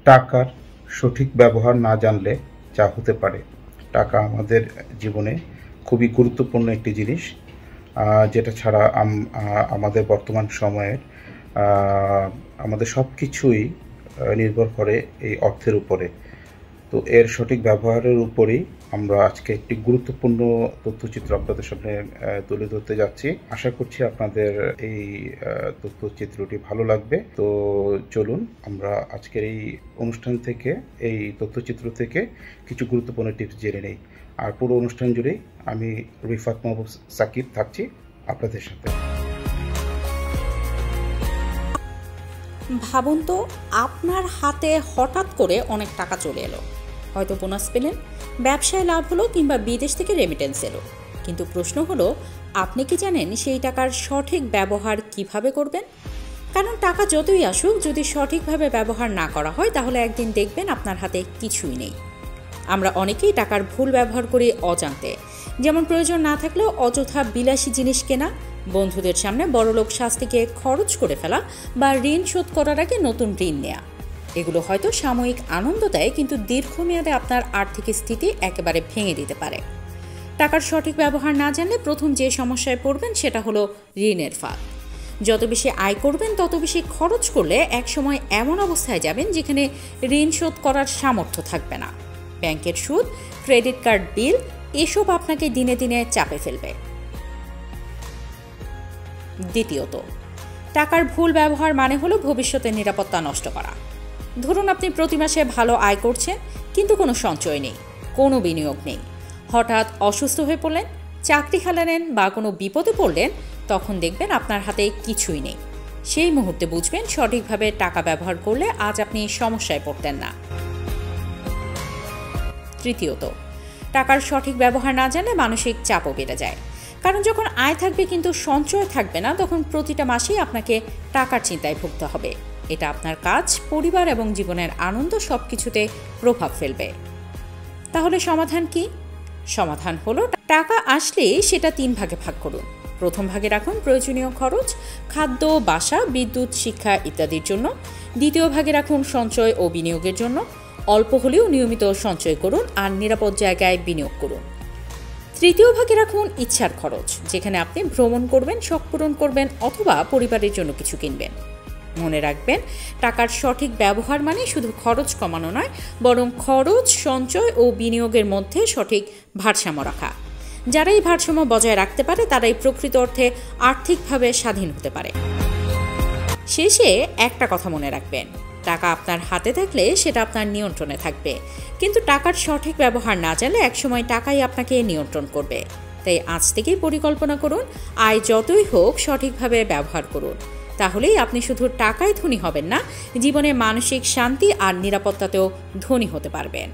টাকার সঠিক ব্যবহার না জানলে যা হতে পারে। টাকা আমাদের জীবনে খুবই গুরুত্বপূর্ণ একটি জিনিস, যেটা ছাড়া আমাদের বর্তমান সময়ের আমাদের সব কিছুই নির্ভর করে এই অর্থের উপরে। তো এর সঠিক ব্যবহারের উপরেই আমরা আজকে একটি গুরুত্বপূর্ণ তথ্যচিত্র আপনাদের সামনে তুলে ধরতে যাচ্ছি। আশা করছি আপনাদের এই তথ্যচিত্রটি ভালো লাগবে। তো চলুন আমরা আজকের এই অনুষ্ঠান থেকে, এই তথ্যচিত্র থেকে কিছু গুরুত্বপূর্ণ টিপস জেনে নেই। আর পুরো অনুষ্ঠান জুড়েই আমি রিফাত মাহবুব সাকিব থাকছি আপনাদের সাথে। ভাবুন তো, আপনার হাতে হঠাৎ করে অনেক টাকা চলে এলো, হয়তো বোনাস পেলেন, ব্যবসায় লাভ হলো কিংবা বিদেশ থেকে রেমিটেন্স এলো। কিন্তু প্রশ্ন হলো, আপনি কি জানেন সেই টাকার সঠিক ব্যবহার কিভাবে করবেন? কারণ টাকা যতই আসুক, যদি সঠিকভাবে ব্যবহার না করা হয় তাহলে একদিন দেখবেন আপনার হাতে কিছুই নেই। আমরা অনেকেই টাকার ভুল ব্যবহার করি অজান্তে, যেমন প্রয়োজন না থাকলেও অযথা বিলাসী জিনিস কেনা, বন্ধুদের সামনে বড়লোক শাস্তিকে খরচ করে ফেলা বা ঋণ শোধ করার আগে নতুন ঋণ নেওয়া। এগুলো হয়তো সাময়িক আনন্দ দেয়, কিন্তু দীর্ঘমেয়াদে আপনার আর্থিক স্থিতি একেবারে ভেঙে দিতে পারে। টাকার সঠিক ব্যবহার না জানলে প্রথম যে সমস্যায় পড়বেন সেটা হলো ঋণের ফাঁদ। যত বেশি আয় করবেন তত বেশি খরচ করলে একসময় এমন অবস্থায় যাবেন যেখানে ঋণ শোধ করার সামর্থ্য থাকবে না। ব্যাংকের সুদ, ক্রেডিট কার্ড বিল, এসব আপনাকে দিনে দিনে চাপে ফেলবে। দ্বিতীয়ত, টাকার ভুল ব্যবহার মানে হলো ভবিষ্যতের নিরাপত্তা নষ্ট করা। ধরুন আপনি প্রতি মাসে ভালো আয় করছেন, কিন্তু কোনো সঞ্চয় নেই, কোনো বিনিয়োগ নেই। হঠাৎ অসুস্থ হয়ে পড়লেন, চাকরি হারালেন বা কোনো বিপদে পড়লেন, তখন দেখবেন আপনার হাতে কিছুই নেই। সেই মুহূর্তে বুঝবেন সঠিকভাবে টাকা ব্যবহার করলে আজ আপনি সমস্যায় পড়তেন না। তৃতীয়ত, টাকার সঠিক ব্যবহার না জানলে মানসিক চাপও বেড়ে যায়। কারণ যখন আয় থাকবে কিন্তু সঞ্চয় থাকবে না, তখন প্রতিটা মাসেই আপনাকে টাকার চিন্তায় ভুগতে হবে। এটা আপনার কাজ, পরিবার এবং জীবনের আনন্দ সব কিছুতে প্রভাব ফেলবে। তাহলে সমাধান কি? সমাধান হলো, টাকা আসলে সেটা 3 ভাগে ভাগ করুন। প্রথম ভাগে রাখুন প্রয়োজনীয় খরচ, খাদ্য, বাসা, বিদ্যুৎ, শিক্ষা ইত্যাদির জন্য। দ্বিতীয় ভাগে রাখুন সঞ্চয় ও বিনিয়োগের জন্য। অল্প হলেও নিয়মিত সঞ্চয় করুন আর নিরাপদ জায়গায় বিনিয়োগ করুন। তৃতীয় ভাগে রাখুন ইচ্ছার খরচ, যেখানে আপনি ভ্রমণ করবেন, শখ পূরণ করবেন অথবা পরিবারের জন্য কিছু কিনবেন। মনে রাখবেন, টাকার সঠিক ব্যবহার মানে শুধু খরচ কমানো নয়, বরং খরচ, সঞ্চয় ও বিনিয়োগের মধ্যে সঠিক ভারসাম্য রাখা। যারা এই ভারসাম্য বজায় রাখতে পারে তারাই প্রকৃত অর্থে আর্থিকভাবে স্বাধীন হতে পারে। শেষে একটা কথা মনে রাখবেন, টাকা আপনার হাতে থাকলে সেটা আপনার নিয়ন্ত্রণে থাকবে, কিন্তু টাকার সঠিক ব্যবহার না জানলে একসময় টাকাই আপনাকে নিয়ন্ত্রণ করবে। তাই আজ থেকেই পরিকল্পনা করুন, আয় যতই হোক সঠিকভাবে ব্যবহার করুন। তাহলেই আপনি শুধু টাকায় ধনী হবেন না, জীবনে মানসিক শান্তি আর নিরাপত্তাতেও ধনী হতে পারবেন।